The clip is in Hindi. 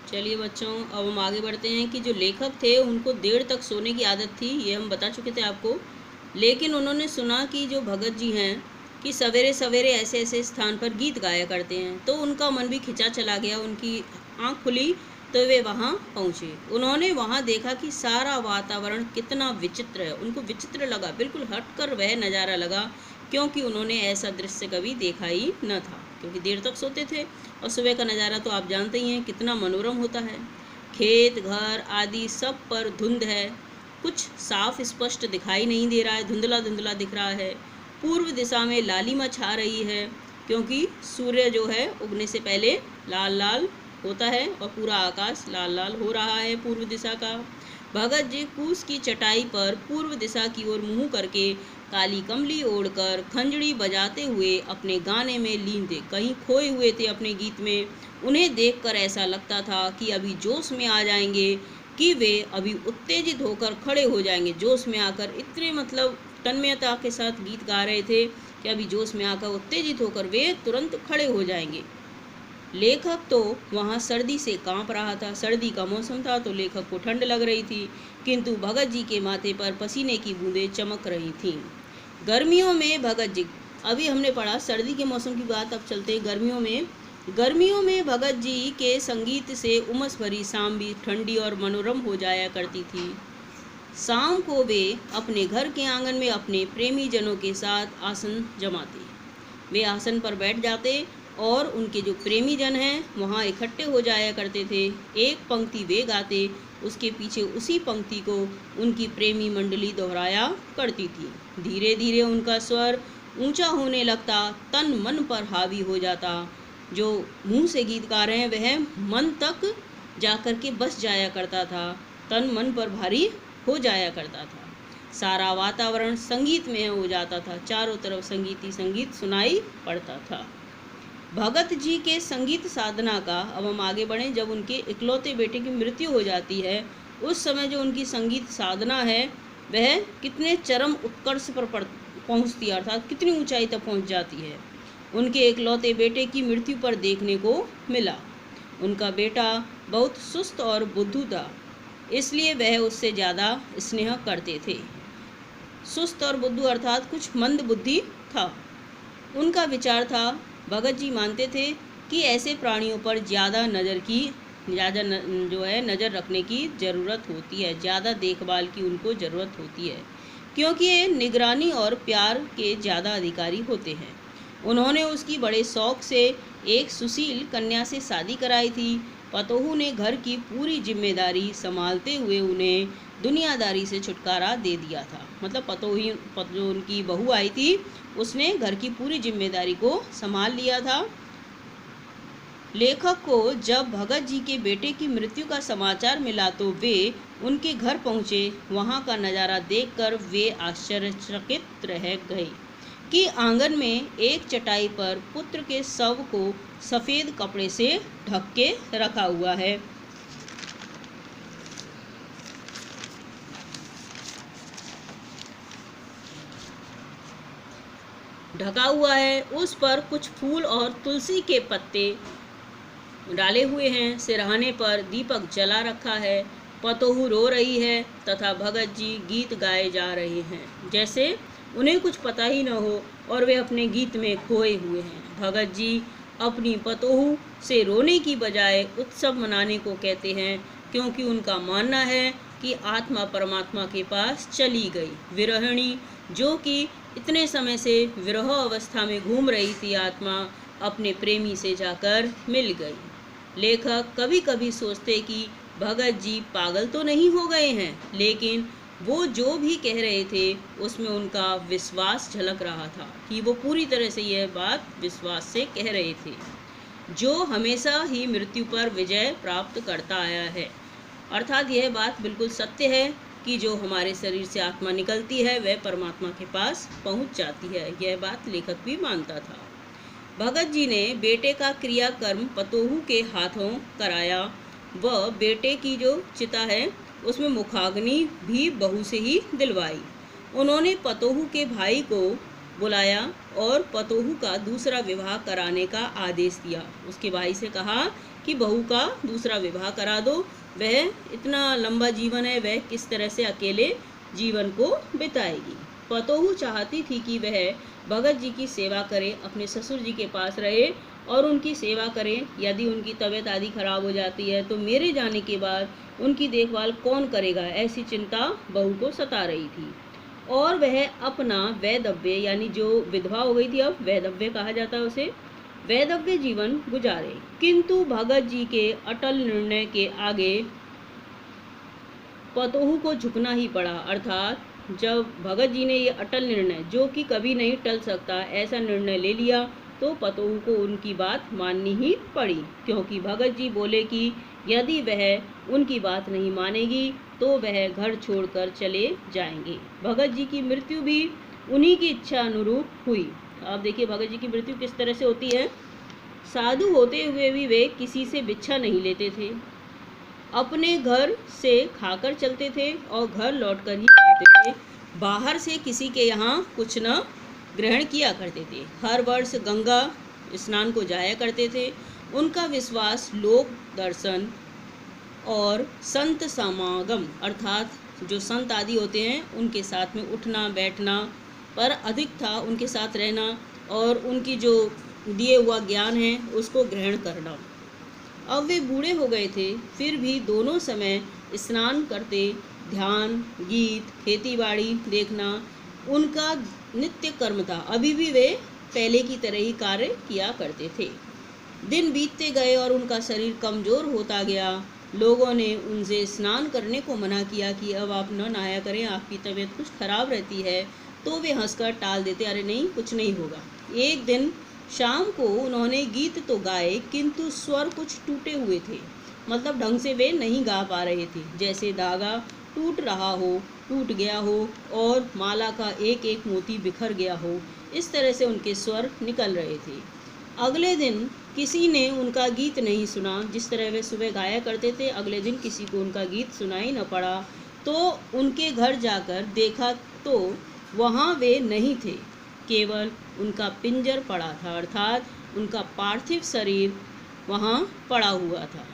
चलिए बच्चों, अब हम आगे बढ़ते हैं कि जो लेखक थे उनको देर तक सोने की आदत थी, ये हम बता चुके थे आपको। लेकिन उन्होंने सुना कि जो भगत जी हैं कि सवेरे सवेरे ऐसे ऐसे स्थान पर गीत गाया करते हैं, तो उनका मन भी खिंचा चला गया। उनकी आँख खुली तो वे वहाँ पहुँचे। उन्होंने वहाँ देखा कि सारा वातावरण कितना विचित्र है। उनको विचित्र लगा, बिल्कुल हटकर वह नज़ारा लगा, क्योंकि उन्होंने ऐसा दृश्य कभी देखा ही न था, क्योंकि देर तक सोते थे। और सुबह का नज़ारा तो आप जानते ही हैं कितना मनोरम होता है। खेत, घर आदि सब पर धुंध है, कुछ साफ स्पष्ट दिखाई नहीं दे रहा है, धुंधला धुंधला दिख रहा है। पूर्व दिशा में लालिमा छा रही है, क्योंकि सूर्य जो है उगने से पहले लाल लाल होता है और पूरा आकाश लाल लाल हो रहा है पूर्व दिशा का। भगत जी कूस की चटाई पर पूर्व दिशा की ओर मुंह करके काली कमली ओढ़कर खंजड़ी बजाते हुए अपने गाने में लीन थे, कहीं खोए हुए थे अपने गीत में। उन्हें देखकर ऐसा लगता था कि अभी जोश में आ जाएंगे, कि वे अभी उत्तेजित होकर खड़े हो जाएंगे। जोश में आकर इतने मतलब तन्मयता के साथ गीत गा रहे थे कि अभी जोश में आकर उत्तेजित होकर वे तुरंत खड़े हो जाएंगे। लेखक तो वहाँ सर्दी से कांप रहा था। सर्दी का मौसम था तो लेखक को ठंड लग रही थी, किंतु भगत जी के माथे पर पसीने की बूंदें चमक रही थीं। गर्मियों में भगत जी, अभी हमने पढ़ा सर्दी के मौसम की बात, अब चलते गर्मियों में भगत जी के संगीत से उमस भरी शाम भी ठंडी और मनोरम हो जाया करती थी। शाम को वे अपने घर के आंगन में अपने प्रेमी जनों के साथ आसन जमाते। वे आसन पर बैठ जाते और उनके जो प्रेमी जन हैं वहाँ इकट्ठे हो जाया करते थे। एक पंक्ति वे गाते, उसके पीछे उसी पंक्ति को उनकी प्रेमी मंडली दोहराया करती थी। धीरे धीरे उनका स्वर ऊंचा होने लगता, तन मन पर हावी हो जाता। जो मुंह से गीत गा रहे हैं वह मन तक जाकर के बस जाया करता था, तन मन पर भारी हो जाया करता था। सारा वातावरण संगीतमय हो जाता था, चारों तरफ संगीत ही संगीत सुनाई पड़ता था। भगत जी के संगीत साधना का, अब हम आगे बढ़ें, जब उनके इकलौते बेटे की मृत्यु हो जाती है उस समय जो उनकी संगीत साधना है वह कितने चरम उत्कर्ष पर पहुंचती है, अर्थात कितनी ऊंचाई तक पहुंच जाती है। उनके इकलौते बेटे की मृत्यु पर देखने को मिला। उनका बेटा बहुत सुस्त और बुद्धू था, इसलिए वह उससे ज़्यादा स्नेह करते थे। सुस्त और बुद्धू अर्थात कुछ मंद बुद्धि था। उनका विचार था, भगत जी मानते थे कि ऐसे प्राणियों पर ज़्यादा नज़र रखने की ज़रूरत होती है, ज़्यादा देखभाल की उनको ज़रूरत होती है, क्योंकि ये निगरानी और प्यार के ज़्यादा अधिकारी होते हैं। उन्होंने उसकी बड़े शौक से एक सुशील कन्या से शादी कराई थी। पतोहू ने घर की पूरी जिम्मेदारी संभालते हुए उन्हें दुनियादारी से छुटकारा दे दिया था। मतलब जो उनकी बहू आई थी उसने घर की पूरी जिम्मेदारी को संभाल लिया था। लेखक को जब भगत जी के बेटे की मृत्यु का समाचार मिला तो वे उनके घर पहुंचे। वहां का नज़ारा देखकर वे आश्चर्यचकित रह गए कि आंगन में एक चटाई पर पुत्र के शव को सफ़ेद कपड़े से ढक के रखा हुआ है। उस पर कुछ फूल और तुलसी के पत्ते डाले हुए हैं। सिरहाने पर दीपक जला रखा है। पतोहू रो रही है तथा भगत जी गीत गाए जा रहे हैं, जैसे उन्हें कुछ पता ही न हो और वे अपने गीत में खोए हुए हैं। भगत जी अपनी पतोहू से रोने की बजाय उत्सव मनाने को कहते हैं, क्योंकि उनका मानना है कि आत्मा परमात्मा के पास चली गई। विरहिणी जो कि इतने समय से विरह अवस्था में घूम रही थी, आत्मा अपने प्रेमी से जाकर मिल गई। लेखक कभी कभी सोचते कि भगत जी पागल तो नहीं हो गए हैं, लेकिन वो जो भी कह रहे थे उसमें उनका विश्वास झलक रहा था कि वो पूरी तरह से यह बात विश्वास से कह रहे थे, जो हमेशा ही मृत्यु पर विजय प्राप्त करता आया है। अर्थात यह बात बिल्कुल सत्य है कि जो हमारे शरीर से आत्मा निकलती है वह परमात्मा के पास पहुंच जाती है। यह बात लेखक भी मानता था। भगत जी ने बेटे का क्रियाकर्म पतोहू के हाथों कराया। वह बेटे की जो चिता है उसमें मुखाग्नि भी बहू से ही दिलवाई। उन्होंने पतोहू के भाई को बुलाया और पतोहू का दूसरा विवाह कराने का आदेश दिया। उसके भाई से कहा कि बहू का दूसरा विवाह करा दो, वह इतना लंबा जीवन है, वह किस तरह से अकेले जीवन को बिताएगी। पतोहू चाहती थी कि वह भगत जी की सेवा करे, अपने ससुर जी के पास रहे और उनकी सेवा करें। यदि उनकी तबीयत आदि खराब हो जाती है तो मेरे जाने के बाद उनकी देखभाल कौन करेगा, ऐसी चिंता बहू को सता रही थी। और वह अपना वैधव्य, यानी जो विधवा हो गई थी अब वैधव्य कहा जाता है उसे, वैधव्य जीवन गुजारे। किंतु भगत जी के अटल निर्णय के आगे पतोहू को झुकना ही पड़ा। अर्थात जब भगत जी ने ये अटल निर्णय, जो कि कभी नहीं टल सकता, ऐसा निर्णय ले लिया तो पतोहू को उनकी बात माननी ही पड़ी, क्योंकि भगत जी बोले कि यदि वह उनकी बात नहीं मानेगी तो वह घर छोड़कर चले जाएंगे। भगत जी की मृत्यु भी उन्हीं की इच्छा अनुरूप हुई। आप देखिए भगत जी की मृत्यु किस तरह से होती है। साधु होते हुए भी वे किसी से भिक्षा नहीं लेते थे, अपने घर से खाकर चलते थे और घर लौटकर ही खाते थे। बाहर से किसी के यहाँ कुछ न ग्रहण किया करते थे। हर वर्ष गंगा स्नान को जाया करते थे। उनका विश्वास लोक दर्शन और संत समागम, अर्थात जो संत आदि होते हैं उनके साथ में उठना बैठना पर अधिक था, उनके साथ रहना और उनकी जो दिए हुआ ज्ञान है उसको ग्रहण करना। अब वे बूढ़े हो गए थे, फिर भी दोनों समय स्नान करते, ध्यान, गीत, खेतीबाड़ी देखना उनका नित्य कर्म था। अभी भी वे पहले की तरह ही कार्य किया करते थे। दिन बीतते गए और उनका शरीर कमज़ोर होता गया। लोगों ने उनसे स्नान करने को मना किया कि अब आप न नहाया करें, आपकी तबीयत कुछ खराब रहती है, तो वे हंसकर टाल देते, अरे नहीं, कुछ नहीं होगा। एक दिन शाम को उन्होंने गीत तो गाए, किंतु स्वर कुछ टूटे हुए थे, मतलब ढंग से वे नहीं गा पा रहे थे, जैसे धागा टूट रहा हो, टूट गया हो और माला का एक एक मोती बिखर गया हो, इस तरह से उनके स्वर निकल रहे थे। अगले दिन किसी ने उनका गीत नहीं सुना। जिस तरह वे सुबह गाया करते थे, अगले दिन किसी को उनका गीत सुनाई न पड़ा। तो उनके घर जाकर देखा तो वहाँ वे नहीं थे, केवल उनका पिंजर पड़ा था, अर्थात उनका पार्थिव शरीर वहाँ पड़ा हुआ था।